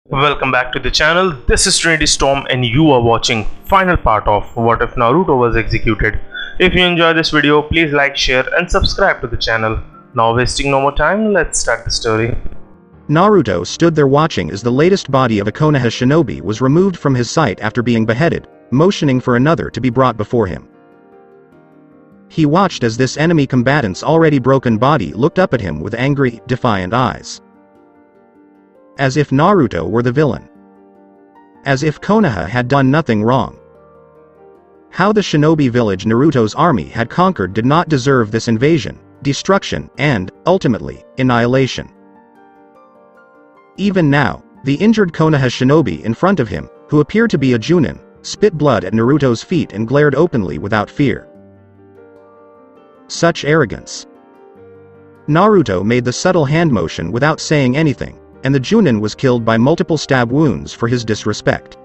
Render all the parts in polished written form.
Welcome back to the channel. This is Trinity Storm and you are watching final part of What If Naruto Was Executed. If you enjoy this video, please like, share and subscribe to the channel. Now wasting no more time, let's start the story. Naruto stood there watching as the latest body of a Konoha shinobi was removed from his sight after being beheaded, motioning for another to be brought before him. He watched as this enemy combatant's already broken body looked up at him with angry, defiant eyes. As if Naruto were the villain. As if Konoha had done nothing wrong. How the shinobi village Naruto's army had conquered did not deserve this invasion, destruction, and, ultimately, annihilation. Even now, the injured Konoha shinobi in front of him, who appeared to be a Junin, spit blood at Naruto's feet and glared openly without fear. Such arrogance. Naruto made the subtle hand motion without saying anything, and the Junin was killed by multiple stab wounds for his disrespect.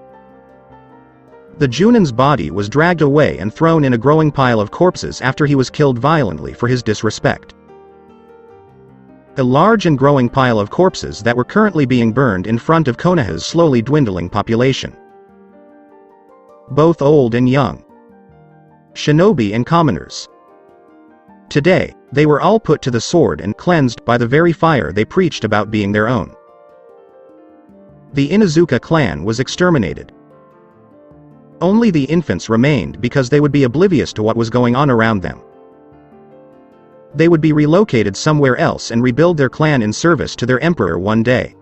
The Junin's body was dragged away and thrown in a growing pile of corpses after he was killed violently for his disrespect. A large and growing pile of corpses that were currently being burned in front of Konoha's slowly dwindling population. Both old and young. Shinobi and commoners. Today, they were all put to the sword and cleansed by the very fire they preached about being their own. The Inuzuka clan was exterminated. Only the infants remained because they would be oblivious to what was going on around them. They would be relocated somewhere else and rebuild their clan in service to their emperor one day.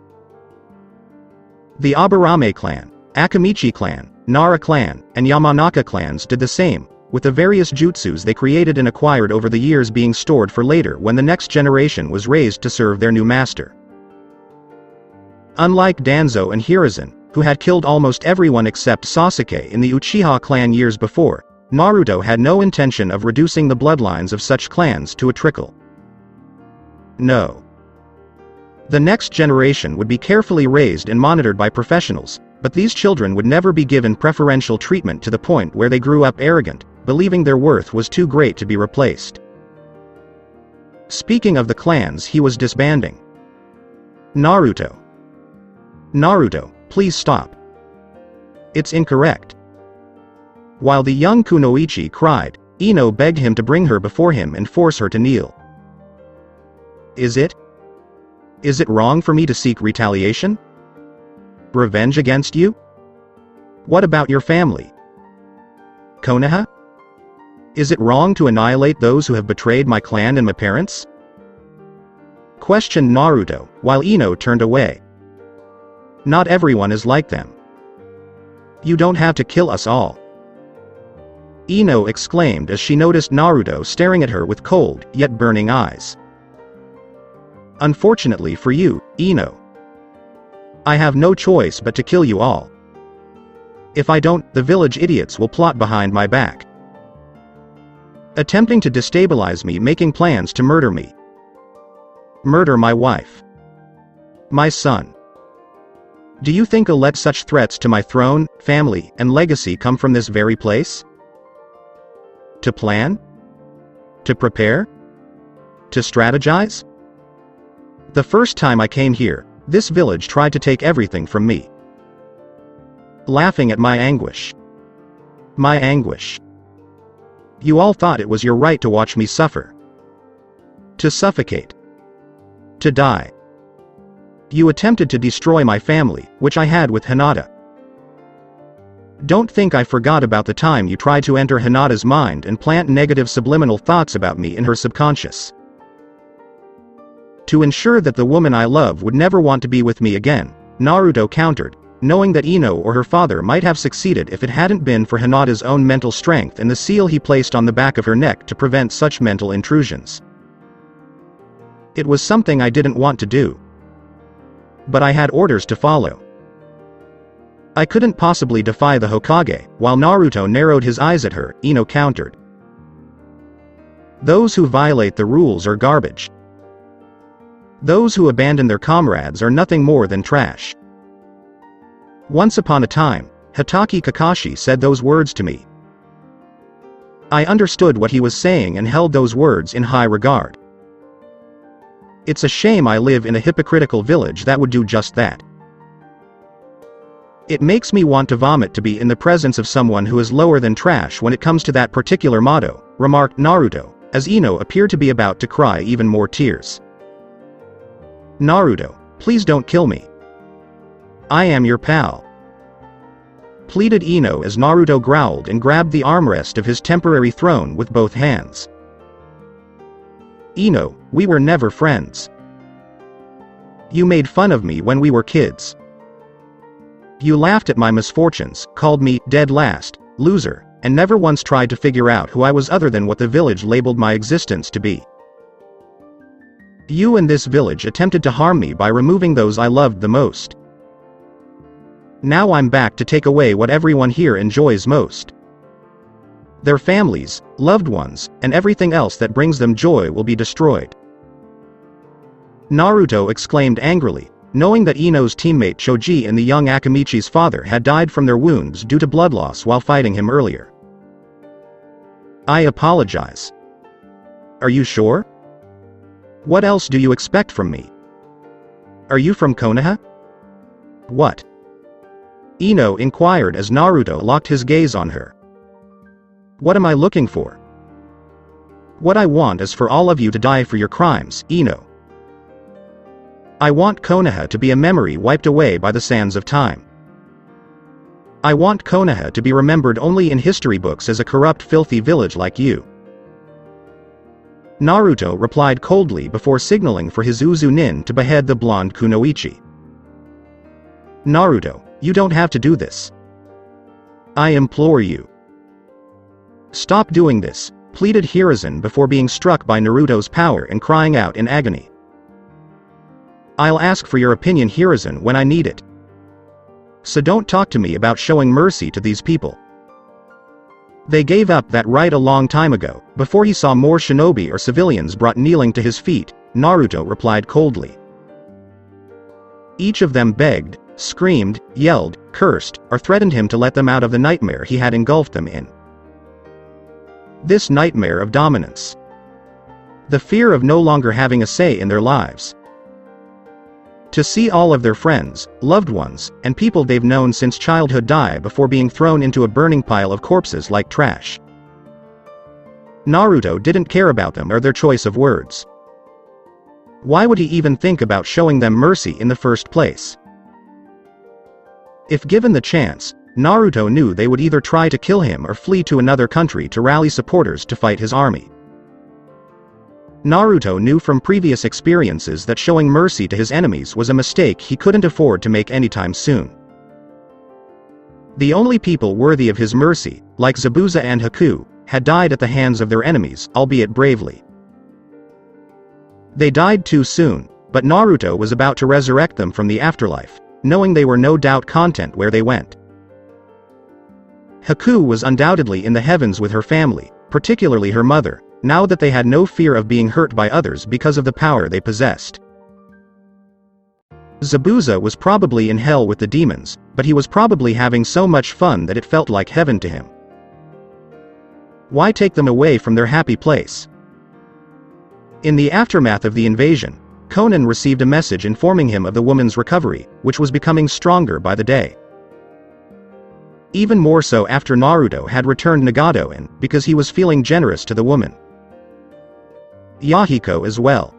The Aburame clan, Akamichi clan, Nara clan, and Yamanaka clans did the same, with the various jutsus they created and acquired over the years being stored for later when the next generation was raised to serve their new master. Unlike Danzo and Hiruzen, who had killed almost everyone except Sasuke in the Uchiha clan years before, Naruto had no intention of reducing the bloodlines of such clans to a trickle. No. The next generation would be carefully raised and monitored by professionals, but these children would never be given preferential treatment to the point where they grew up arrogant, believing their worth was too great to be replaced. Speaking of the clans he was disbanding. Naruto. Naruto, please stop. It's incorrect. While the young Kunoichi cried, Ino begged him to bring her before him and force her to kneel. Is it? Is it wrong for me to seek retaliation? Revenge against you? What about your family? Konoha? Is it wrong to annihilate those who have betrayed my clan and my parents? Questioned Naruto, while Ino turned away. Not everyone is like them. You don't have to kill us all. Ino exclaimed as she noticed Naruto staring at her with cold, yet burning eyes. Unfortunately for you, Ino. I have no choice but to kill you all. If I don't, the village idiots will plot behind my back. Attempting to destabilize me, making plans to murder me. Murder my wife. My son. Do you think I'll let such threats to my throne, family, and legacy come from this very place? To plan? To prepare? To strategize? The first time I came here, this village tried to take everything from me. Laughing at my anguish. My anguish. You all thought it was your right to watch me suffer. To suffocate. To die. You attempted to destroy my family, which I had with Hinata. Don't think I forgot about the time you tried to enter Hinata's mind and plant negative subliminal thoughts about me in her subconscious. To ensure that the woman I love would never want to be with me again, Naruto countered, knowing that Ino or her father might have succeeded if it hadn't been for Hinata's own mental strength and the seal he placed on the back of her neck to prevent such mental intrusions. It was something I didn't want to do. But I had orders to follow. I couldn't possibly defy the Hokage. While Naruto narrowed his eyes at her, Ino countered. Those who violate the rules are garbage. Those who abandon their comrades are nothing more than trash. Once upon a time, Hitaki Kakashi said those words to me. I understood what he was saying and held those words in high regard. It's a shame I live in a hypocritical village that would do just that. It makes me want to vomit to be in the presence of someone who is lower than trash when it comes to that particular motto, remarked Naruto, as Ino appeared to be about to cry even more tears. Naruto, please don't kill me. I am your pal. Pleaded Ino as Naruto growled and grabbed the armrest of his temporary throne with both hands. Ino, we were never friends. You made fun of me when we were kids. You laughed at my misfortunes, called me dead last, loser, and never once tried to figure out who I was other than what the village labeled my existence to be. You and this village attempted to harm me by removing those I loved the most. Now I'm back to take away what everyone here enjoys most. Their families, loved ones, and everything else that brings them joy will be destroyed. Naruto exclaimed angrily, knowing that Ino's teammate Choji and the young Akamichi's father had died from their wounds due to blood loss while fighting him earlier. I apologize. Are you sure? What else do you expect from me? Are you from Konoha? What? Ino inquired as Naruto locked his gaze on her. What am I looking for? What I want is for all of you to die for your crimes, Ino. I want Konoha to be a memory wiped away by the sands of time. I want Konoha to be remembered only in history books as a corrupt, filthy village like you. Naruto replied coldly before signaling for his Uzu-nin to behead the blonde Kunoichi. Naruto, you don't have to do this. I implore you. Stop doing this, pleaded Hiruzen before being struck by Naruto's power and crying out in agony. I'll ask for your opinion, Hiruzen, when I need it. So don't talk to me about showing mercy to these people. They gave up that right a long time ago, before he saw more shinobi or civilians brought kneeling to his feet, Naruto replied coldly. Each of them begged, screamed, yelled, cursed, or threatened him to let them out of the nightmare he had engulfed them in. This nightmare of dominance. The fear of no longer having a say in their lives. To see all of their friends, loved ones, and people they've known since childhood die before being thrown into a burning pile of corpses like trash. Naruto didn't care about them or their choice of words. Why would he even think about showing them mercy in the first place? If given the chance, Naruto knew they would either try to kill him or flee to another country to rally supporters to fight his army. Naruto knew from previous experiences that showing mercy to his enemies was a mistake he couldn't afford to make anytime soon. The only people worthy of his mercy, like Zabuza and Haku, had died at the hands of their enemies, albeit bravely. They died too soon, but Naruto was about to resurrect them from the afterlife, knowing they were no doubt content where they went. Haku was undoubtedly in the heavens with her family, particularly her mother, now that they had no fear of being hurt by others because of the power they possessed. Zabuza was probably in hell with the demons, but he was probably having so much fun that it felt like heaven to him. Why take them away from their happy place? In the aftermath of the invasion, Conan received a message informing him of the woman's recovery, which was becoming stronger by the day. Even more so after Naruto had returned Nagato in, because he was feeling generous to the woman. Yahiko as well.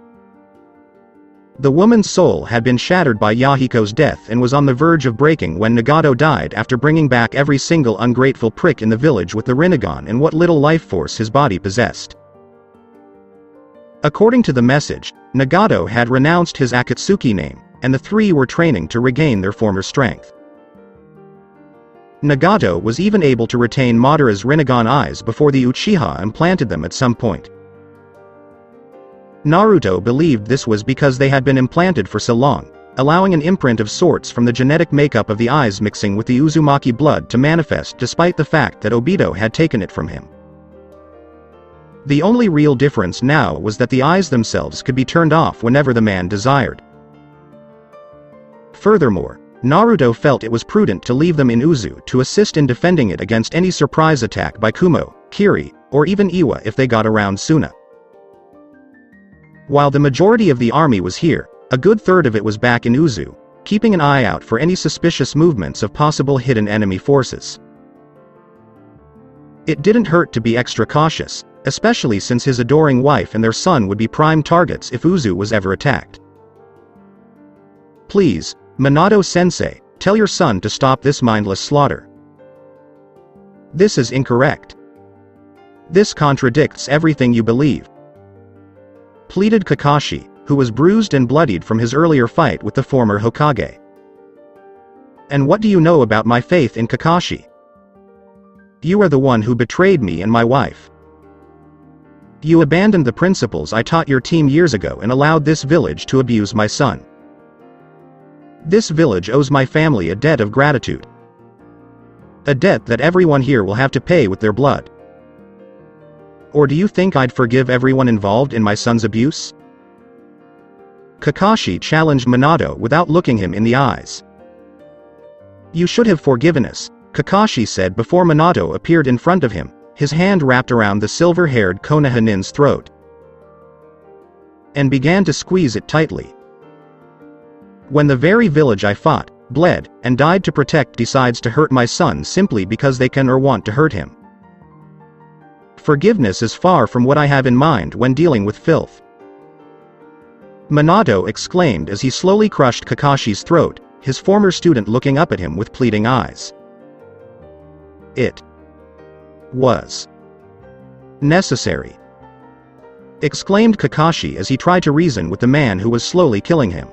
The woman's soul had been shattered by Yahiko's death and was on the verge of breaking when Nagato died after bringing back every single ungrateful prick in the village with the Rinnegan and what little life force his body possessed. According to the message, Nagato had renounced his Akatsuki name, and the three were training to regain their former strength. Nagato was even able to retain Madara's Rinnegan eyes before the Uchiha implanted them at some point. Naruto believed this was because they had been implanted for so long, allowing an imprint of sorts from the genetic makeup of the eyes mixing with the Uzumaki blood to manifest despite the fact that Obito had taken it from him. The only real difference now was that the eyes themselves could be turned off whenever the man desired. Furthermore, Naruto felt it was prudent to leave them in Uzu to assist in defending it against any surprise attack by Kumo, Kiri, or even Iwa if they got around Suna. While the majority of the army was here, a good third of it was back in Uzu. keeping an eye out for any suspicious movements of possible hidden enemy forces. It didn't hurt to be extra cautious, especially since his adoring wife and their son would be prime targets if Uzu was ever attacked. Please, Minato-sensei, tell your son to stop this mindless slaughter. This is incorrect. This contradicts everything you believe, pleaded Kakashi, who was bruised and bloodied from his earlier fight with the former Hokage. And what do you know about my faith in Kakashi? You are the one who betrayed me and my wife. You abandoned the principles I taught your team years ago and allowed this village to abuse my son. This village owes my family a debt of gratitude. A debt that everyone here will have to pay with their blood. Or do you think I'd forgive everyone involved in my son's abuse? Kakashi challenged Minato without looking him in the eyes. You should have forgiven us, Kakashi said before Minato appeared in front of him, his hand wrapped around the silver-haired Konoha nin's throat, and began to squeeze it tightly. When the very village I fought, bled, and died to protect decides to hurt my son simply because they can or want to hurt him. Forgiveness is far from what I have in mind when dealing with filth. Minato exclaimed as he slowly crushed Kakashi's throat, his former student looking up at him with pleading eyes. It was necessary, exclaimed Kakashi as he tried to reason with the man who was slowly killing him.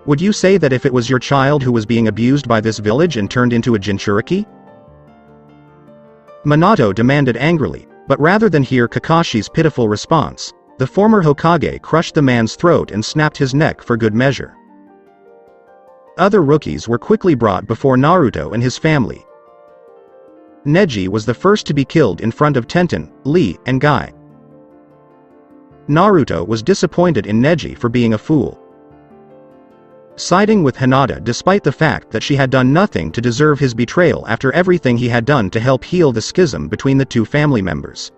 Would you say that if it was your child who was being abused by this village and turned into a Jinchuriki? Minato demanded angrily, but rather than hear Kakashi's pitiful response, the former Hokage crushed the man's throat and snapped his neck for good measure. Other rookies were quickly brought before Naruto and his family. Neji was the first to be killed in front of Tenten, Lee, and Guy. Naruto was disappointed in Neji for being a fool, siding with Hinata despite the fact that she had done nothing to deserve his betrayal after everything he had done to help heal the schism between the two family members.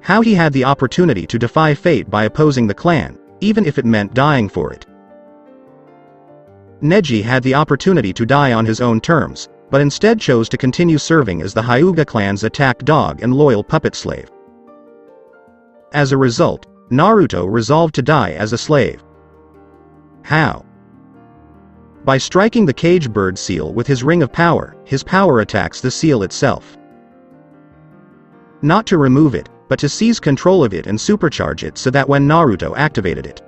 How he had the opportunity to defy fate by opposing the clan, even if it meant dying for it. Neji had the opportunity to die on his own terms, but instead chose to continue serving as the Hyuga clan's attack dog and loyal puppet slave. As a result, Naruto resolved to die as a slave. How? By striking the cage bird seal with his ring of power, his power attacks the seal itself. Not to remove it, but to seize control of it and supercharge it so that when Naruto activated it,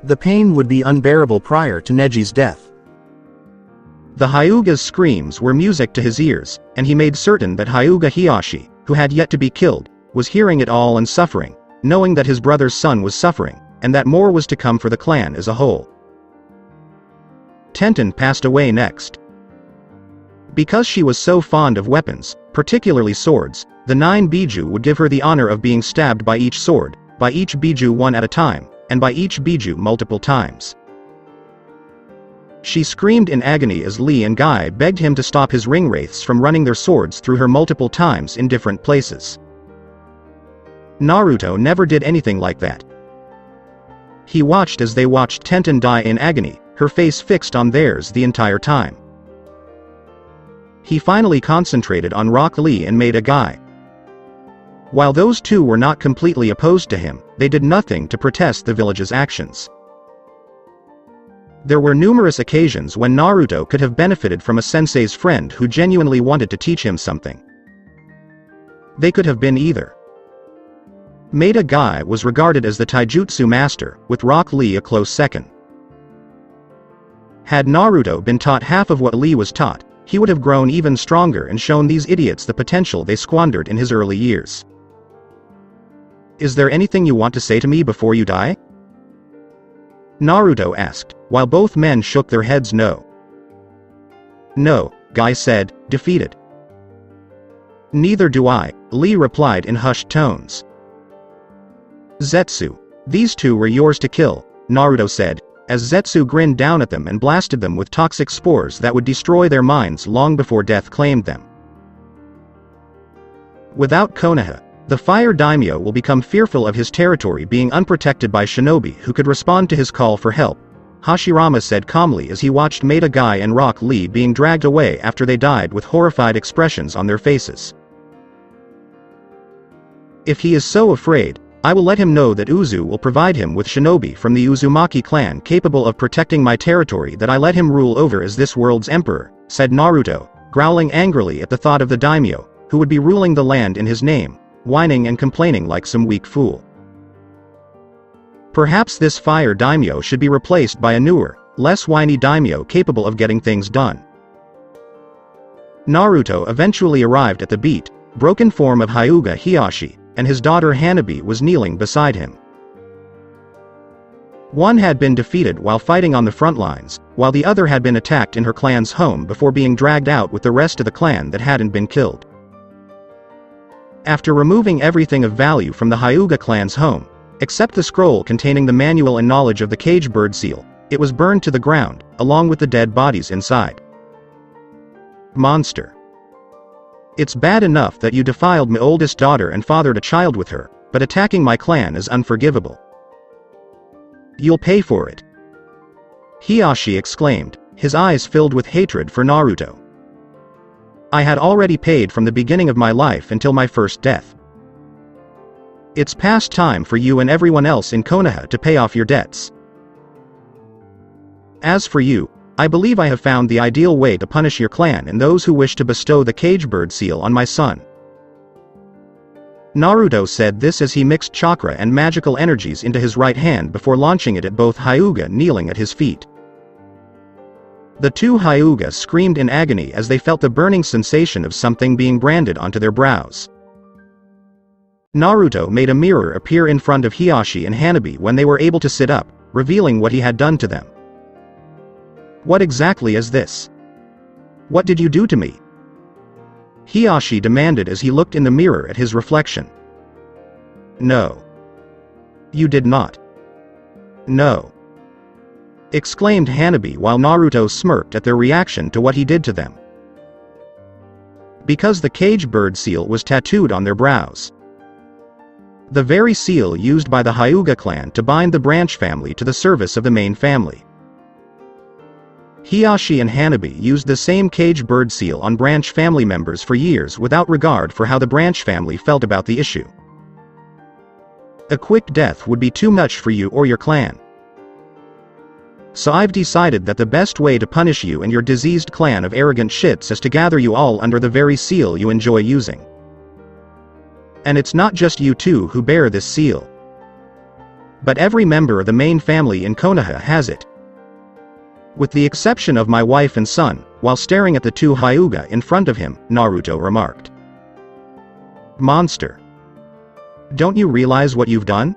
the pain would be unbearable prior to Neji's death. The Hyuga's screams were music to his ears, and he made certain that Hyuga Hiyashi, who had yet to be killed, was hearing it all and suffering, knowing that his brother's son was suffering, and that more was to come for the clan as a whole. Tenten passed away next. Because she was so fond of weapons, particularly swords, the 9 Biju would give her the honor of being stabbed by each sword, by each Biju one at a time, and by each Biju multiple times. She screamed in agony as Lee and Guy begged him to stop his ring wraiths from running their swords through her multiple times in different places. Naruto never did anything like that. He watched as they watched Tenten die in agony, her face fixed on theirs the entire time. He finally concentrated on Rock Lee and made a Guy. While those two were not completely opposed to him, they did nothing to protest the village's actions. There were numerous occasions when Naruto could have benefited from a sensei's friend who genuinely wanted to teach him something. They could have been either. Maeda Guy was regarded as the taijutsu master, with Rock Lee a close second. Had Naruto been taught half of what Lee was taught, he would have grown even stronger and shown these idiots the potential they squandered in his early years. Is there anything you want to say to me before you die? Naruto asked, while both men shook their heads no. No, Guy said, defeated. Neither do I, Lee replied in hushed tones. Zetsu, these two were yours to kill, Naruto said, as Zetsu grinned down at them and blasted them with toxic spores that would destroy their minds long before death claimed them. Without Konoha, The fire daimyo will become fearful of his territory being unprotected by shinobi who could respond to his call for help, Hashirama said calmly as he watched Maida Guy and Rock Lee being dragged away after they died with horrified expressions on their faces. If he is so afraid, I will let him know that Uzu will provide him with shinobi from the Uzumaki clan capable of protecting my territory that I let him rule over as this world's emperor, said Naruto, growling angrily at the thought of the daimyo, who would be ruling the land in his name, whining and complaining like some weak fool. Perhaps this fire daimyo should be replaced by a newer, less whiny daimyo capable of getting things done. Naruto eventually arrived at the beat, broken form of Hyuga Hiyashi, and his daughter Hanabi was kneeling beside him. One had been defeated while fighting on the front lines, while the other had been attacked in her clan's home before being dragged out with the rest of the clan that hadn't been killed. After removing everything of value from the Hyuga clan's home, except the scroll containing the manual and knowledge of the cage bird seal, it was burned to the ground, along with the dead bodies inside. Monster. It's bad enough that you defiled my oldest daughter and fathered a child with her, but attacking my clan is unforgivable. You'll pay for it. Hiyashi exclaimed, his eyes filled with hatred for Naruto. I had already paid from the beginning of my life until my first death. It's past time for you and everyone else in Konoha to pay off your debts. As for you, I believe I have found the ideal way to punish your clan and those who wish to bestow the cage bird seal on my son. Naruto said this as he mixed chakra and magical energies into his right hand before launching it at both Hyuga kneeling at his feet. The two Hyuga screamed in agony as they felt the burning sensation of something being branded onto their brows. Naruto made a mirror appear in front of Hiyashi and Hanabi when they were able to sit up, revealing what he had done to them. What exactly is this? What did you do to me? Hiyashi demanded as he looked in the mirror at his reflection. No. You did not. No. Exclaimed Hanabi while Naruto smirked at their reaction to what he did to them. Because the cage bird seal was tattooed on their brows. The very seal used by the Hyuga clan to bind the branch family to the service of the main family. Hiyashi and Hanabi used the same cage bird seal on branch family members for years without regard for how the branch family felt about the issue. A quick death would be too much for you or your clan. So I've decided that the best way to punish you and your diseased clan of arrogant shits is to gather you all under the very seal you enjoy using. And it's not just you two who bear this seal. But every member of the main family in Konoha has it. With the exception of my wife and son, while staring at the two Hyuga in front of him, Naruto remarked. Monster. Don't you realize what you've done?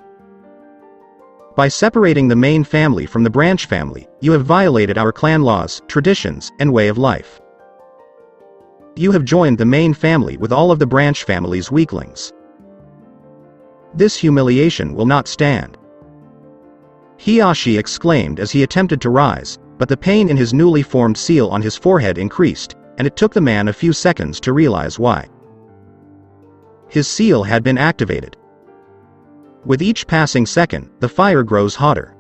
By separating the main family from the branch family, you have violated our clan laws, traditions, and way of life. You have joined the main family with all of the branch family's weaklings. This humiliation will not stand. Hiyashi exclaimed as he attempted to rise, but the pain in his newly formed seal on his forehead increased, and it took the man a few seconds to realize why. His seal had been activated. With each passing second, the fire grows hotter,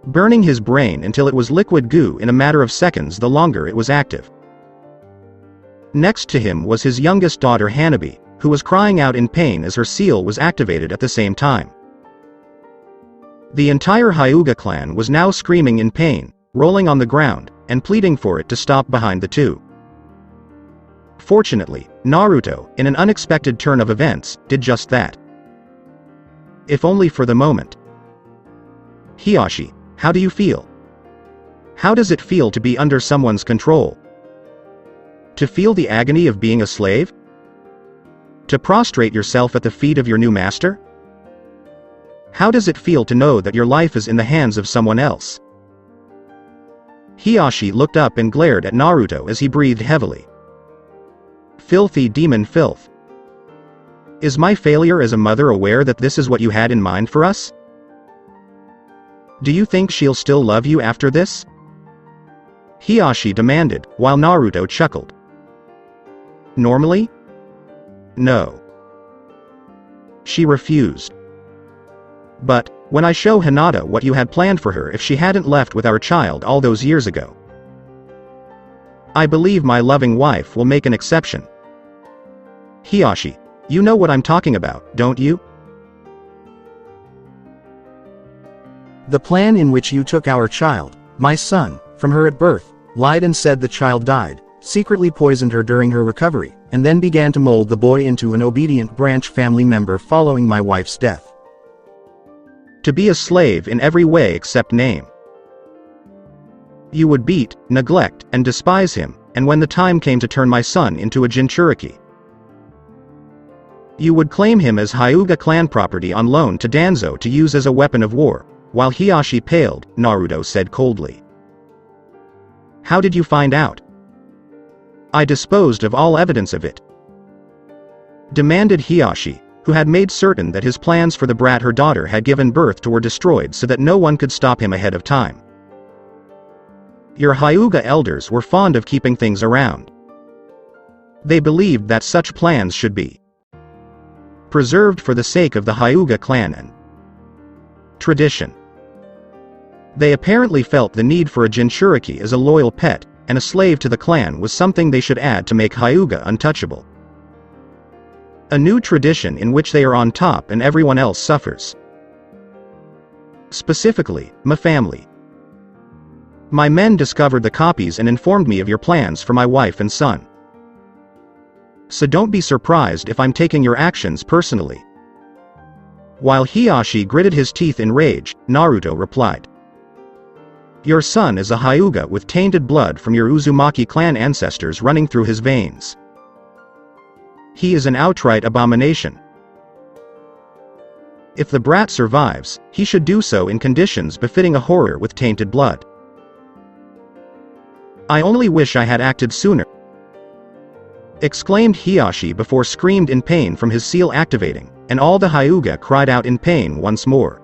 burning his brain until it was liquid goo in a matter of seconds the longer it was active. Next to him was his youngest daughter Hanabi, who was crying out in pain as her seal was activated at the same time. The entire Hyuga clan was now screaming in pain, rolling on the ground, and pleading for it to stop behind the two. Fortunately, Naruto, in an unexpected turn of events, did just that. If only for the moment. Hiyashi, how do you feel? How does it feel to be under someone's control? To feel the agony of being a slave? To prostrate yourself at the feet of your new master? How does it feel to know that your life is in the hands of someone else? Hiyashi looked up and glared at Naruto as he breathed heavily. Filthy demon filth. Is my failure as a mother aware that this is what you had in mind for us? Do you think she'll still love you after this? Hiyashi demanded, while Naruto chuckled. Normally? No. She refused. But, when I show Hinata what you had planned for her if she hadn't left with our child all those years ago, I believe my loving wife will make an exception. Hiyashi, you know what I'm talking about, don't you? The plan in which you took our child, my son, from her at birth, lied and said the child died, secretly poisoned her during her recovery, and then began to mold the boy into an obedient branch family member following my wife's death. To be a slave in every way except name. You would beat, neglect, and despise him, and when the time came to turn my son into a Jinchuriki, you would claim him as Hyuga clan property on loan to Danzo to use as a weapon of war. While Hiyashi paled, Naruto said coldly. How did you find out? I disposed of all evidence of it. Demanded Hiyashi, who had made certain that his plans for the brat her daughter had given birth to were destroyed so that no one could stop him ahead of time. Your Hyuga elders were fond of keeping things around. They believed that such plans should be preserved for the sake of the Hyuga clan and tradition. They apparently felt the need for a Jinchuriki as a loyal pet, and a slave to the clan was something they should add to make Hyuga untouchable. A new tradition in which they are on top and everyone else suffers. Specifically, my family. My men discovered the copies and informed me of your plans for my wife and son. So don't be surprised if I'm taking your actions personally. While Hiyashi gritted his teeth in rage, Naruto replied. Your son is a Hyuga with tainted blood from your Uzumaki clan ancestors running through his veins. He is an outright abomination. If the brat survives, he should do so in conditions befitting a horror with tainted blood. I only wish I had acted sooner, exclaimed Hiyashi before screamed in pain from his seal activating, and all the Hyuga cried out in pain once more.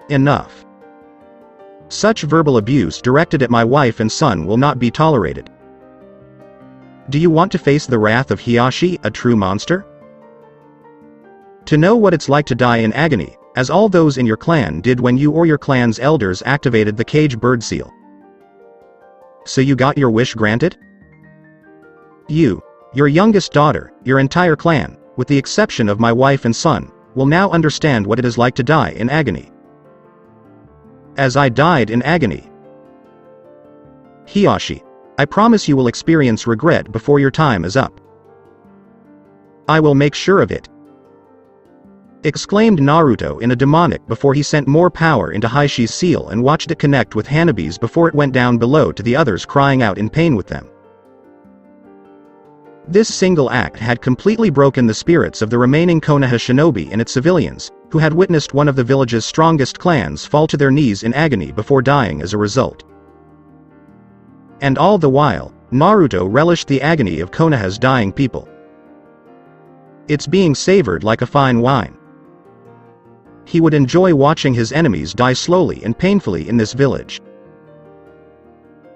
Enough. Such verbal abuse directed at my wife and son will not be tolerated. Do you want to face the wrath of Hiyashi, a true monster? To know what it's like to die in agony, as all those in your clan did when you or your clan's elders activated the cage bird seal. So you got your wish granted? You, your youngest daughter, your entire clan, with the exception of my wife and son, will now understand what it is like to die in agony. As I died in agony. Hiyashi, I promise you will experience regret before your time is up. I will make sure of it. Exclaimed Naruto in a demonic before he sent more power into Haishi's seal and watched it connect with Hanabi's before it went down below to the others crying out in pain with them. This single act had completely broken the spirits of the remaining Konoha shinobi and its civilians, who had witnessed one of the village's strongest clans fall to their knees in agony before dying as a result. And all the while, Naruto relished the agony of Konoha's dying people. It's being savored like a fine wine. He would enjoy watching his enemies die slowly and painfully in this village.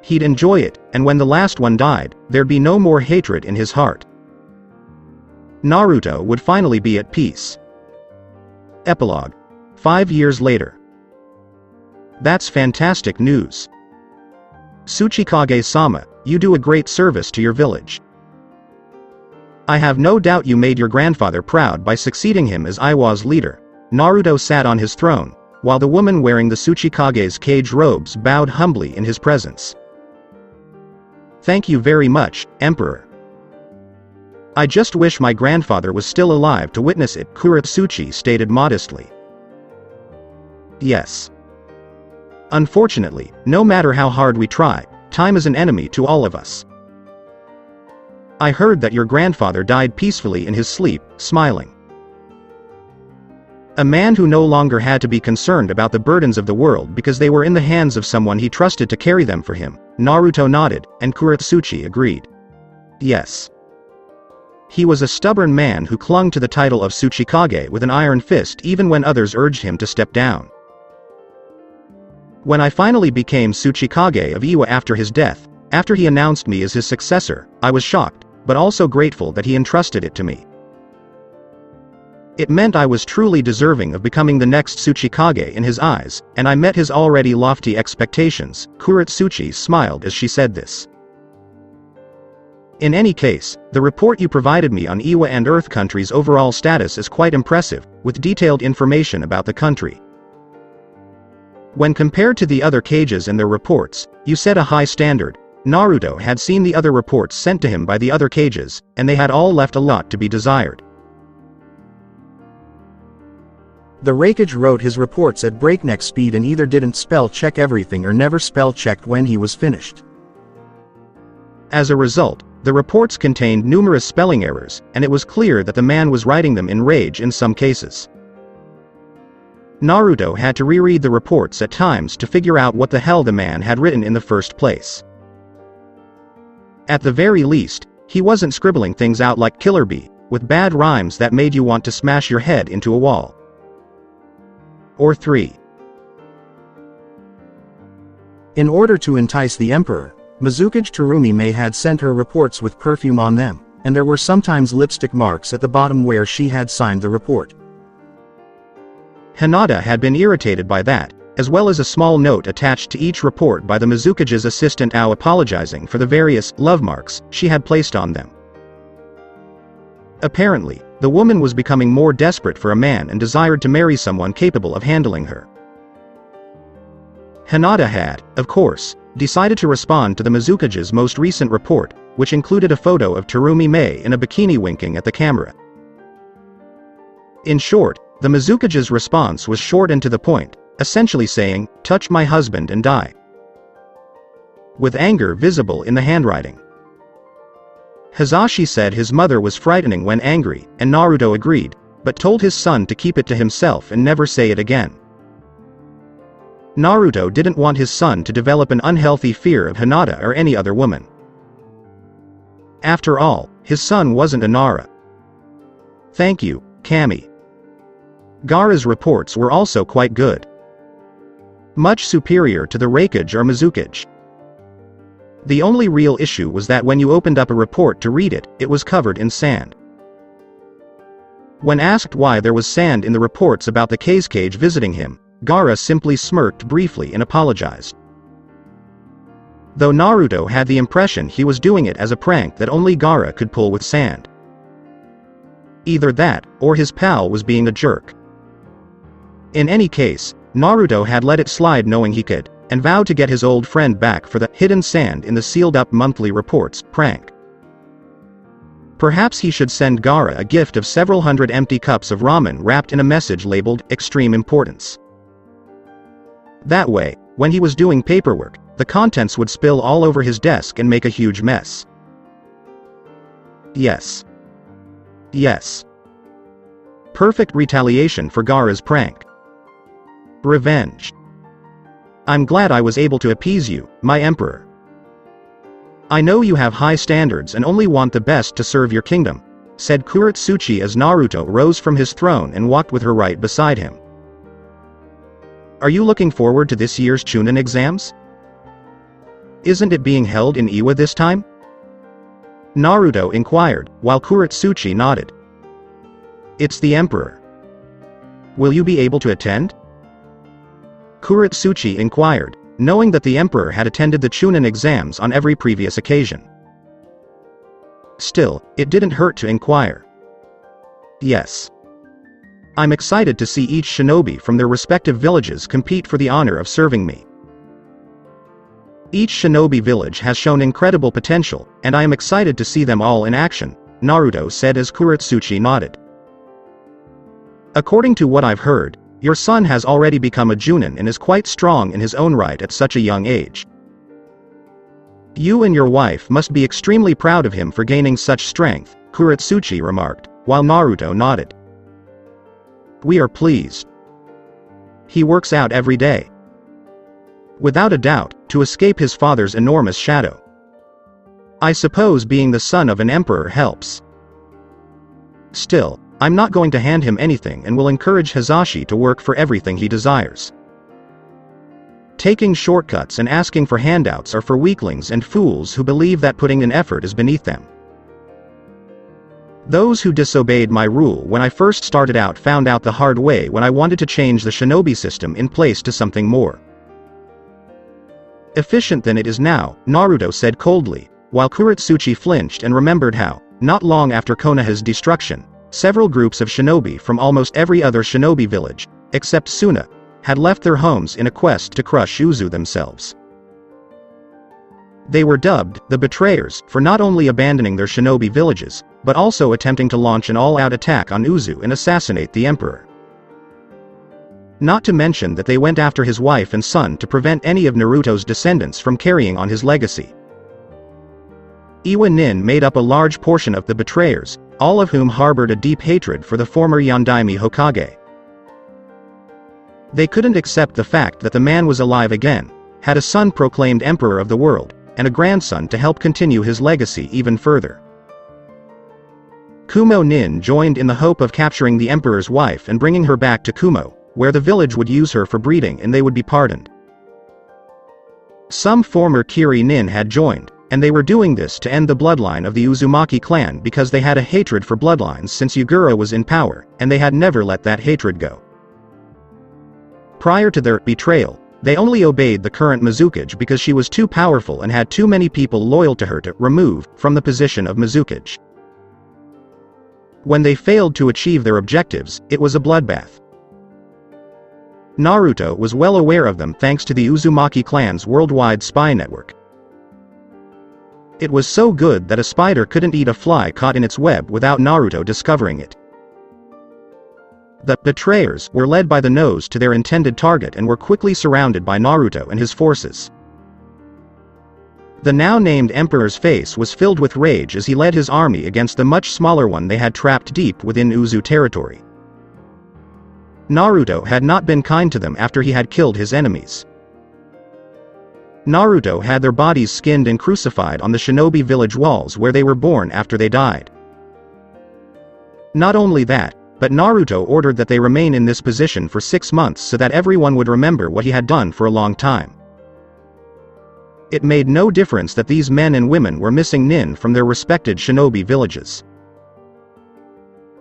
He'd enjoy it, and when the last one died, there'd be no more hatred in his heart. Naruto would finally be at peace. Epilogue. 5 years later. That's fantastic news. Tsuchikage-sama, you do a great service to your village. I have no doubt you made your grandfather proud by succeeding him as Iwa's leader. Naruto sat on his throne, while the woman wearing the Tsuchikage's cage robes bowed humbly in his presence. Thank you very much, Emperor. I just wish my grandfather was still alive to witness it, Kuratsuchi stated modestly. Yes. Unfortunately, no matter how hard we try, time is an enemy to all of us. I heard that your grandfather died peacefully in his sleep, smiling. A man who no longer had to be concerned about the burdens of the world because they were in the hands of someone he trusted to carry them for him. Naruto nodded, and Kuratsuchi agreed. Yes. He was a stubborn man who clung to the title of Tsuchikage with an iron fist even when others urged him to step down. When I finally became Tsuchikage of Iwa after his death, after he announced me as his successor, I was shocked, but also grateful that he entrusted it to me. It meant I was truly deserving of becoming the next Tsuchikage in his eyes, and I met his already lofty expectations. Kuretsuchi smiled as she said this. In any case, the report you provided me on Iwa and Earth Country's overall status is quite impressive, with detailed information about the country. When compared to the other cages and their reports, you set a high standard. Naruto had seen the other reports sent to him by the other cages, and they had all left a lot to be desired. The Raikage wrote his reports at breakneck speed and either didn't spell check everything or never spell checked when he was finished. As a result, the reports contained numerous spelling errors, and it was clear that the man was writing them in rage in some cases. Naruto had to reread the reports at times to figure out what the hell the man had written in the first place. At the very least, he wasn't scribbling things out like Killer Bee, with bad rhymes that made you want to smash your head into a wall. Or 3. In order to entice the Emperor, Mizukage Terumi had sent her reports with perfume on them, and there were sometimes lipstick marks at the bottom where she had signed the report. Hinata had been irritated by that, as well as a small note attached to each report by the Mizukage's assistant Ao apologizing for the various love marks she had placed on them. Apparently, the woman was becoming more desperate for a man and desired to marry someone capable of handling her. Hinata had, of course, decided to respond to the Mizukage's most recent report, which included a photo of Terumi Mei in a bikini winking at the camera. In short, the Mizukage's response was short and to the point, essentially saying, "Touch my husband and die," with anger visible in the handwriting. Hizashi said his mother was frightening when angry, and Naruto agreed, but told his son to keep it to himself and never say it again. Naruto didn't want his son to develop an unhealthy fear of Hinata or any other woman. After all, his son wasn't a Nara. Thank you, Kami. Gaara's reports were also quite good. Much superior to the Raikage or Mizukage. The only real issue was that when you opened up a report to read it, it was covered in sand. When asked why there was sand in the reports about the Kazekage visiting him, Gaara simply smirked briefly and apologized. Though Naruto had the impression he was doing it as a prank that only Gaara could pull with sand. Either that, or his pal was being a jerk. In any case, Naruto had let it slide knowing he could, and vowed to get his old friend back for the hidden sand in the sealed-up monthly reports prank. Perhaps he should send Gaara a gift of several hundred empty cups of ramen wrapped in a message labeled "Extreme Importance." That way, when he was doing paperwork, the contents would spill all over his desk and make a huge mess. Yes. Yes. Perfect retaliation for Gaara's prank. Revenge. I'm glad I was able to appease you, my emperor. I know you have high standards and only want the best to serve your kingdom, said Kuretsuchi as Naruto rose from his throne and walked with her right beside him. Are you looking forward to this year's Chunin exams? Isn't it being held in Iwa this time? Naruto inquired, while Kuretsuchi nodded. It's the emperor. Will you be able to attend? Kuretsuchi inquired, knowing that the emperor had attended the Chunin exams on every previous occasion. Still, it didn't hurt to inquire. Yes. I'm excited to see each shinobi from their respective villages compete for the honor of serving me. Each shinobi village has shown incredible potential, and I am excited to see them all in action, Naruto said as Kuretsuchi nodded. According to what I've heard, your son has already become a Junin and is quite strong in his own right at such a young age. You and your wife must be extremely proud of him for gaining such strength, Kuretsuchi remarked, while Naruto nodded. We are pleased. He works out every day. Without a doubt, to escape his father's enormous shadow. I suppose being the son of an emperor helps. Still, I'm not going to hand him anything and will encourage Hizashi to work for everything he desires. Taking shortcuts and asking for handouts are for weaklings and fools who believe that putting in effort is beneath them. Those who disobeyed my rule when I first started out found out the hard way when I wanted to change the shinobi system in place to something more efficient than it is now, Naruto said coldly, while Kuretsuchi flinched and remembered how, not long after Konoha's destruction, several groups of shinobi from almost every other shinobi village, except Suna, had left their homes in a quest to crush Uzu themselves. They were dubbed the Betrayers for not only abandoning their shinobi villages, but also attempting to launch an all-out attack on Uzu and assassinate the emperor. Not to mention that they went after his wife and son to prevent any of Naruto's descendants from carrying on his legacy. Iwa Nin made up a large portion of the Betrayers, all of whom harbored a deep hatred for the former Yondaime Hokage. They couldn't accept the fact that the man was alive again, had a son proclaimed emperor of the world, and a grandson to help continue his legacy even further. Kumo Nin joined in the hope of capturing the emperor's wife and bringing her back to Kumo, where the village would use her for breeding and they would be pardoned. Some former Kiri Nin had joined, and they were doing this to end the bloodline of the Uzumaki clan because they had a hatred for bloodlines since Yagura was in power, and they had never let that hatred go. Prior to their betrayal, they only obeyed the current Mizukage because she was too powerful and had too many people loyal to her to remove from the position of Mizukage. When they failed to achieve their objectives, it was a bloodbath. Naruto was well aware of them thanks to the Uzumaki clan's worldwide spy network. It was so good that a spider couldn't eat a fly caught in its web without Naruto discovering it. The Betrayers were led by the nose to their intended target and were quickly surrounded by Naruto and his forces. The now named Emperor's face was filled with rage as he led his army against the much smaller one they had trapped deep within Uzu territory. Naruto had not been kind to them after he had killed his enemies. Naruto had their bodies skinned and crucified on the shinobi village walls where they were born after they died. Not only that, but Naruto ordered that they remain in this position for 6 months so that everyone would remember what he had done for a long time. It made no difference that these men and women were missing nin from their respected shinobi villages.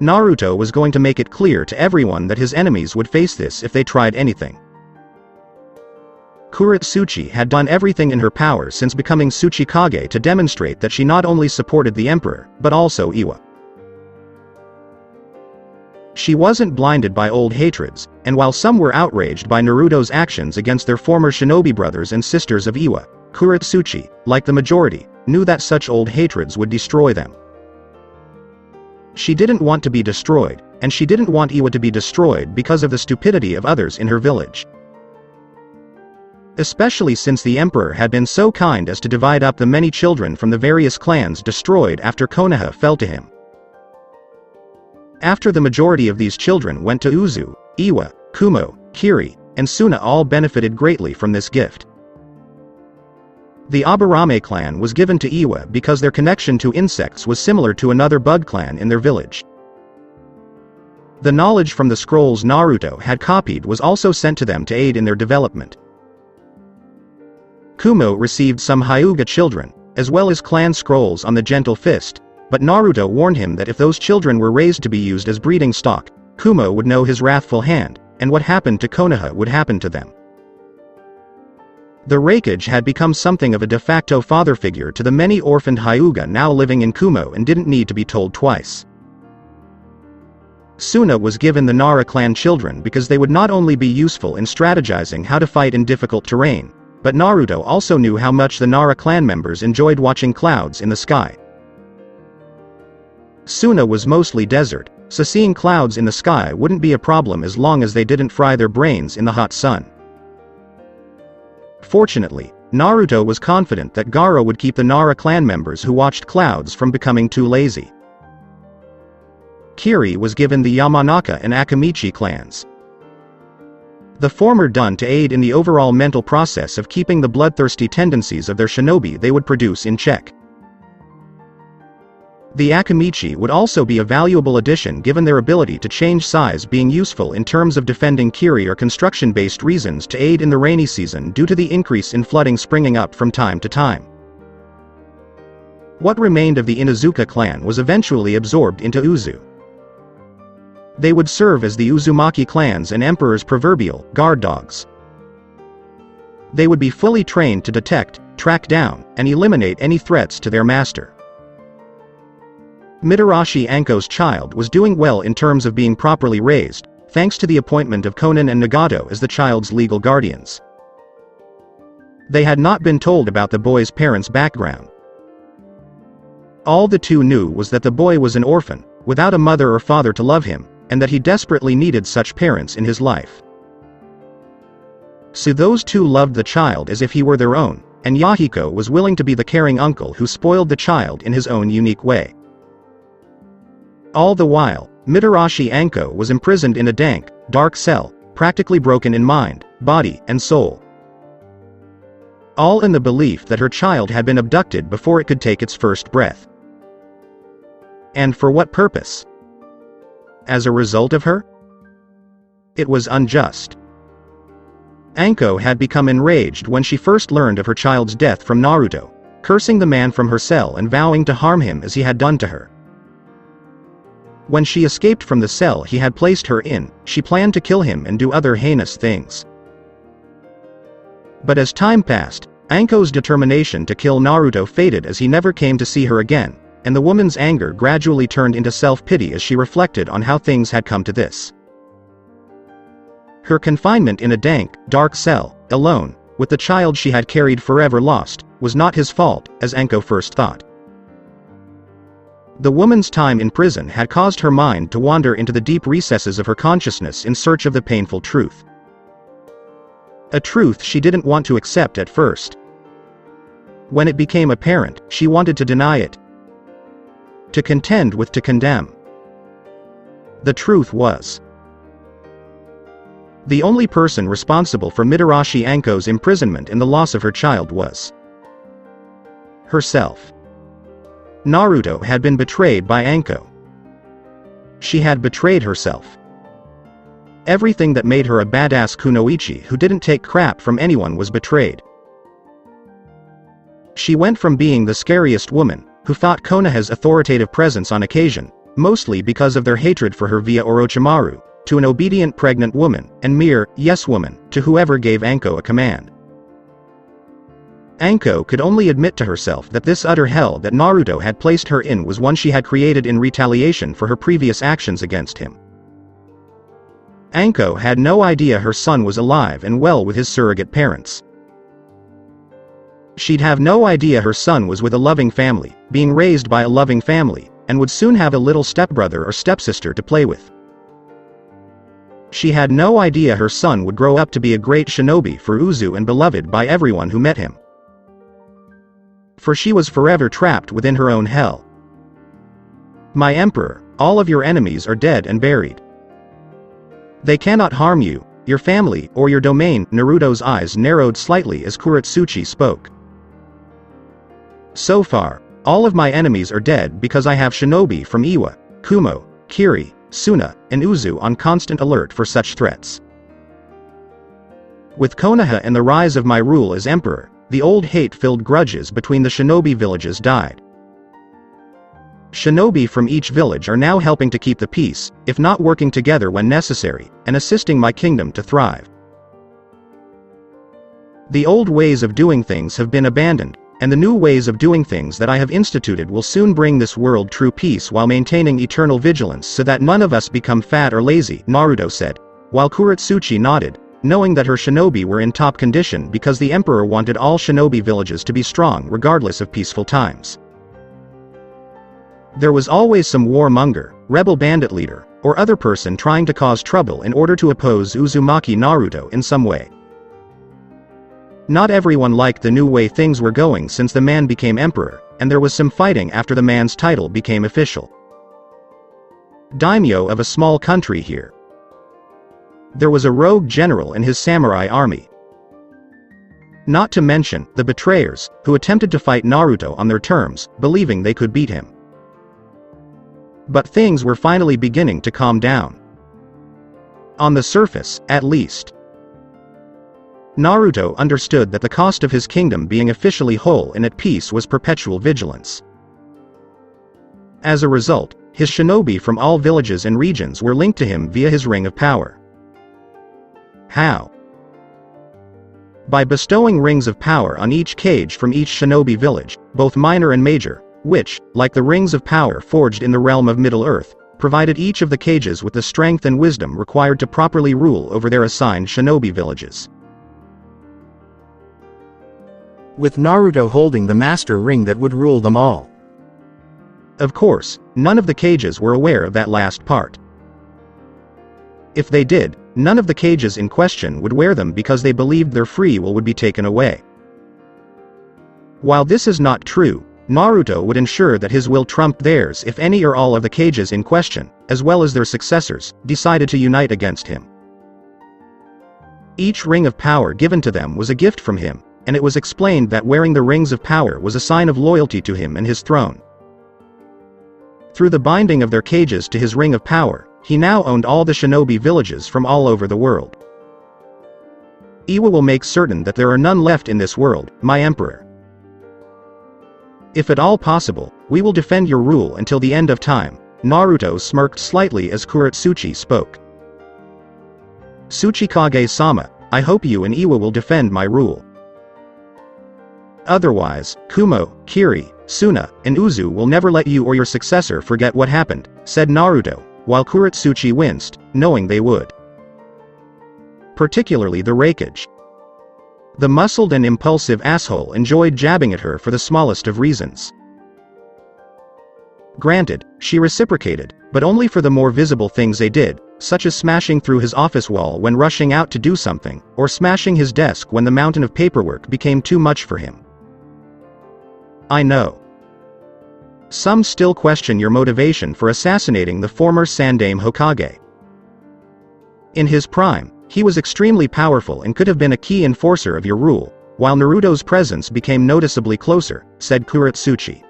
Naruto was going to make it clear to everyone that his enemies would face this if they tried anything. Kuretsuchi had done everything in her power since becoming Tsuchikage to demonstrate that she not only supported the emperor, but also Iwa. She wasn't blinded by old hatreds, and while some were outraged by Naruto's actions against their former shinobi brothers and sisters of Iwa, Kuretsuchi, like the majority, knew that such old hatreds would destroy them. She didn't want to be destroyed, and she didn't want Iwa to be destroyed because of the stupidity of others in her village. Especially since the emperor had been so kind as to divide up the many children from the various clans destroyed after Konoha fell to him. After the majority of these children went to Uzu, Iwa, Kumo, Kiri, and Suna all benefited greatly from this gift. The Aburame clan was given to Iwa because their connection to insects was similar to another bug clan in their village. The knowledge from the scrolls Naruto had copied was also sent to them to aid in their development. Kumo received some Hyuga children, as well as clan scrolls on the Gentle Fist, but Naruto warned him that if those children were raised to be used as breeding stock, Kumo would know his wrathful hand, and what happened to Konoha would happen to them. The Raikage had become something of a de facto father figure to the many orphaned Hyuga now living in Kumo and didn't need to be told twice. Suna was given the Nara clan children because they would not only be useful in strategizing how to fight in difficult terrain, but Naruto also knew how much the Nara clan members enjoyed watching clouds in the sky. Suna was mostly desert, so seeing clouds in the sky wouldn't be a problem as long as they didn't fry their brains in the hot sun. Fortunately, Naruto was confident that Gaara would keep the Nara clan members who watched clouds from becoming too lazy. Kiri was given the Yamanaka and Akamichi clans. The former done to aid in the overall mental process of keeping the bloodthirsty tendencies of their shinobi they would produce in check. The Akamichi would also be a valuable addition given their ability to change size being useful in terms of defending Kiri or construction-based reasons to aid in the rainy season due to the increase in flooding springing up from time to time. What remained of the Inuzuka clan was eventually absorbed into Uzu. They would serve as the Uzumaki clan's and Emperor's proverbial guard dogs. They would be fully trained to detect, track down, and eliminate any threats to their master. Mitarashi Anko's child was doing well in terms of being properly raised, thanks to the appointment of Konan and Nagato as the child's legal guardians. They had not been told about the boy's parents' background. All the two knew was that the boy was an orphan, without a mother or father to love him, and that he desperately needed such parents in his life. So those two loved the child as if he were their own, and Yahiko was willing to be the caring uncle who spoiled the child in his own unique way. All the while, Mitarashi Anko was imprisoned in a dank, dark cell, practically broken in mind, body, and soul. All in the belief that her child had been abducted before it could take its first breath. And for what purpose? As a result of her? It was unjust. Anko had become enraged when she first learned of her child's death from Naruto, cursing the man from her cell and vowing to harm him as he had done to her. When she escaped from the cell he had placed her in, she planned to kill him and do other heinous things. But as time passed, Anko's determination to kill Naruto faded as he never came to see her again, and the woman's anger gradually turned into self-pity as she reflected on how things had come to this. Her confinement in a dank, dark cell, alone, with the child she had carried forever lost, was not his fault, as Anko first thought. The woman's time in prison had caused her mind to wander into the deep recesses of her consciousness in search of the painful truth. A truth she didn't want to accept at first. When it became apparent, she wanted to deny it. To contend with to condemn. The truth was, the only person responsible for Mitarashi Anko's imprisonment and the loss of her child was herself. Naruto had been betrayed by Anko. She had betrayed herself. Everything that made her a badass kunoichi who didn't take crap from anyone was betrayed. She went from being the scariest woman, who fought Konoha's authoritative presence on occasion, mostly because of their hatred for her via Orochimaru, to an obedient pregnant woman, and mere, yes woman, to whoever gave Anko a command. Anko could only admit to herself that this utter hell that Naruto had placed her in was one she had created in retaliation for her previous actions against him. Anko had no idea her son was alive and well with his surrogate parents. She'd have no idea her son was with a loving family, being raised by a loving family, and would soon have a little stepbrother or stepsister to play with. She had no idea her son would grow up to be a great shinobi for Uzu and beloved by everyone who met him. For she was forever trapped within her own hell. My emperor, all of your enemies are dead and buried. They cannot harm you, your family, or your domain. Naruto's eyes narrowed slightly as Kuretsuchi spoke. So far, all of my enemies are dead because I have shinobi from Iwa, Kumo, Kiri, Suna, and Uzu on constant alert for such threats. With Konoha and the rise of my rule as emperor, the old hate-filled grudges between the shinobi villages died. Shinobi from each village are now helping to keep the peace, if not working together when necessary, and assisting my kingdom to thrive. The old ways of doing things have been abandoned, and the new ways of doing things that I have instituted will soon bring this world true peace while maintaining eternal vigilance so that none of us become fat or lazy, Naruto said, while Kuretsuchi nodded, knowing that her shinobi were in top condition because the emperor wanted all shinobi villages to be strong regardless of peaceful times. There was always some warmonger, rebel bandit leader, or other person trying to cause trouble in order to oppose Uzumaki Naruto in some way. Not everyone liked the new way things were going since the man became emperor, and there was some fighting after the man's title became official. Daimyo of a small country here. There was a rogue general and his samurai army. Not to mention, the betrayers, who attempted to fight Naruto on their terms, believing they could beat him. But things were finally beginning to calm down. On the surface, at least. Naruto understood that the cost of his kingdom being officially whole and at peace was perpetual vigilance. As a result, his shinobi from all villages and regions were linked to him via his ring of power. How? By bestowing rings of power on each cage from each shinobi village, both minor and major, which, like the rings of power forged in the realm of Middle-earth, provided each of the cages with the strength and wisdom required to properly rule over their assigned shinobi villages. With Naruto holding the master ring that would rule them all. Of course, none of the cages were aware of that last part. If they did, none of the cages in question would wear them because they believed their free will would be taken away. While this is not true, Naruto would ensure that his will trumped theirs if any or all of the cages in question, as well as their successors, decided to unite against him. Each ring of power given to them was a gift from him, and it was explained that wearing the rings of power was a sign of loyalty to him and his throne. Through the binding of their cages to his ring of power, he now owned all the shinobi villages from all over the world. Iwa will make certain that there are none left in this world, my emperor. If at all possible, we will defend your rule until the end of time. Naruto smirked slightly as Kuretsuchi spoke. Tsuchikage-sama, I hope you and Iwa will defend my rule. Otherwise, Kumo, Kiri, Suna, and Uzu will never let you or your successor forget what happened, said Naruto, while Kuretsuchi winced, knowing they would. Particularly the Raikage. The muscled and impulsive asshole enjoyed jabbing at her for the smallest of reasons. Granted, she reciprocated, but only for the more visible things they did, such as smashing through his office wall when rushing out to do something, or smashing his desk when the mountain of paperwork became too much for him. I know. Some still question your motivation for assassinating the former Sandaime Hokage. In his prime, he was extremely powerful and could have been a key enforcer of your rule, while Naruto's presence became noticeably closer, said Kuretsuchi.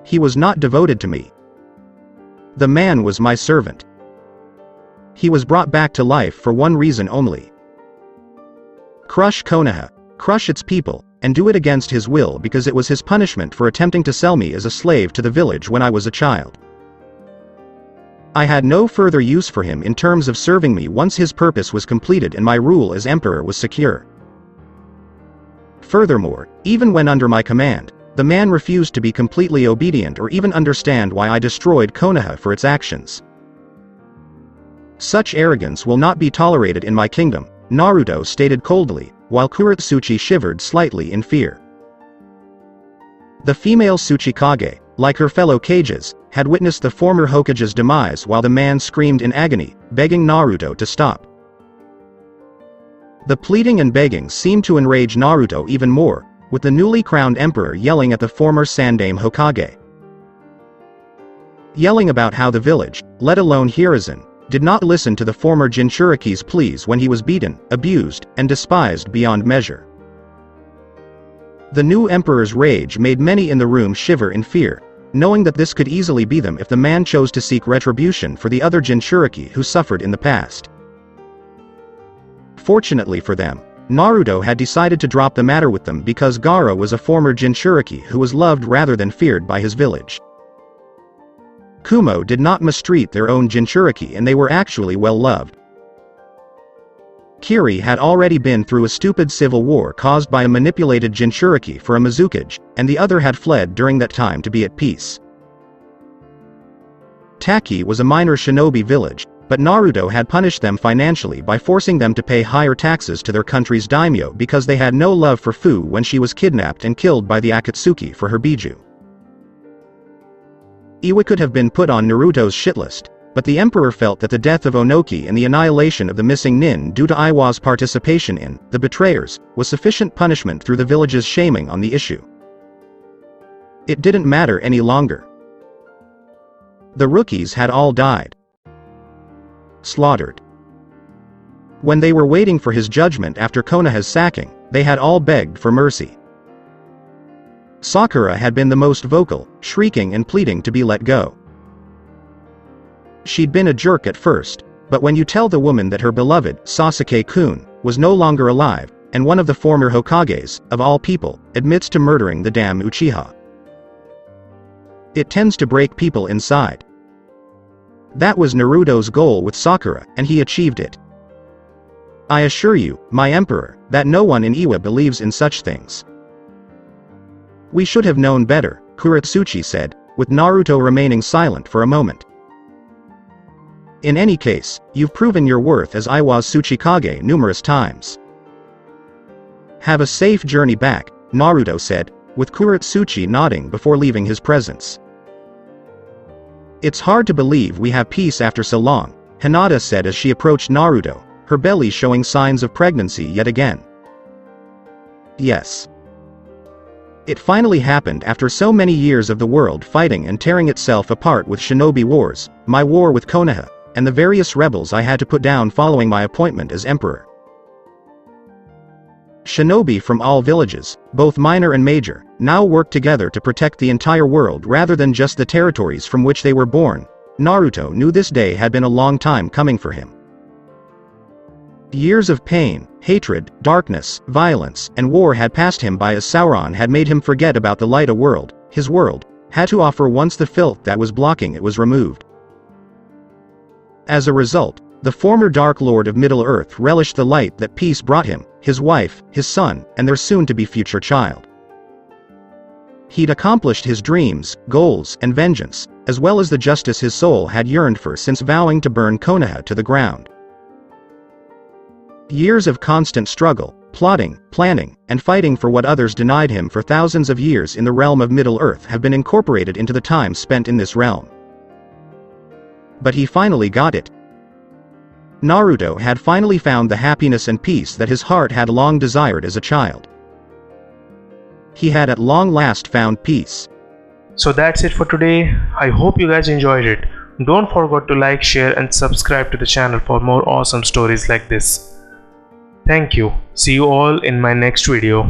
He was not devoted to me. The man was my servant. He was brought back to life for one reason only. Crush Konoha, crush its people, and do it against his will because it was his punishment for attempting to sell me as a slave to the village when I was a child. I had no further use for him in terms of serving me once his purpose was completed and my rule as emperor was secure. Furthermore, even when under my command, the man refused to be completely obedient or even understand why I destroyed Konoha for its actions. Such arrogance will not be tolerated in my kingdom, Naruto stated coldly, while Kuretsuchi shivered slightly in fear. The female Tsuchikage, like her fellow Kages, had witnessed the former Hokage's demise while the man screamed in agony, begging Naruto to stop. The pleading and begging seemed to enrage Naruto even more, with the newly crowned emperor yelling at the former Sandaime Hokage. Yelling about how the village, let alone Hiruzen, did not listen to the former Jinchuriki's pleas when he was beaten, abused, and despised beyond measure. The new emperor's rage made many in the room shiver in fear, knowing that this could easily be them if the man chose to seek retribution for the other Jinchuriki who suffered in the past. Fortunately for them, Naruto had decided to drop the matter with them because Gaara was a former Jinchuriki who was loved rather than feared by his village. Kumo did not mistreat their own Jinchuriki and they were actually well loved. Kiri had already been through a stupid civil war caused by a manipulated Jinchuriki for a Mizukage, and the other had fled during that time to be at peace. Taki was a minor shinobi village, but Naruto had punished them financially by forcing them to pay higher taxes to their country's daimyo because they had no love for Fu when she was kidnapped and killed by the Akatsuki for her biju. Iwa could have been put on Naruto's shit list, but the emperor felt that the death of Onoki and the annihilation of the missing nin due to Iwa's participation in the betrayers was sufficient punishment through the village's shaming on the issue. It didn't matter any longer. The rookies had all died. Slaughtered. When they were waiting for his judgment after Konoha's sacking, they had all begged for mercy. Sakura had been the most vocal, shrieking and pleading to be let go. She'd been a jerk at first, but when you tell the woman that her beloved, Sasuke-kun, was no longer alive, and one of the former Hokages, of all people, admits to murdering the damn Uchiha. it tends to break people inside. That was Naruto's goal with Sakura, and he achieved it. I assure you, my emperor, that no one in Iwa believes in such things. We should have known better, Kuretsuchi said, with Naruto remaining silent for a moment. In any case, you've proven your worth as Iwa's Tsuchikage numerous times. Have a safe journey back, Naruto said, with Kuretsuchi nodding before leaving his presence. It's hard to believe we have peace after so long, Hinata said as she approached Naruto, her belly showing signs of pregnancy yet again. Yes. It finally happened after so many years of the world fighting and tearing itself apart with shinobi wars, my war with Konoha, and the various rebels I had to put down following my appointment as emperor. Shinobi from all villages, both minor and major, now work together to protect the entire world rather than just the territories from which they were born. Naruto knew this day had been a long time coming for him. Years of pain, hatred, darkness, violence, and war had passed him by as Sauron had made him forget about the light a world, his world, had to offer once the filth that was blocking it was removed. As a result, the former Dark Lord of Middle-earth relished the light that peace brought him, his wife, his son, and their soon-to-be future child. He'd accomplished his dreams, goals, and vengeance, as well as the justice his soul had yearned for since vowing to burn Konoha to the ground. Years of constant struggle, plotting, planning, and fighting for what others denied him for thousands of years in the realm of Middle-earth have been incorporated into the time spent in this realm. But he finally got it. Naruto had finally found the happiness and peace that his heart had long desired as a child. He had at long last found peace. So that's it for today. I hope you guys enjoyed it. Don't forget to like, share and subscribe to the channel for more awesome stories like this. Thank you. See you all in my next video.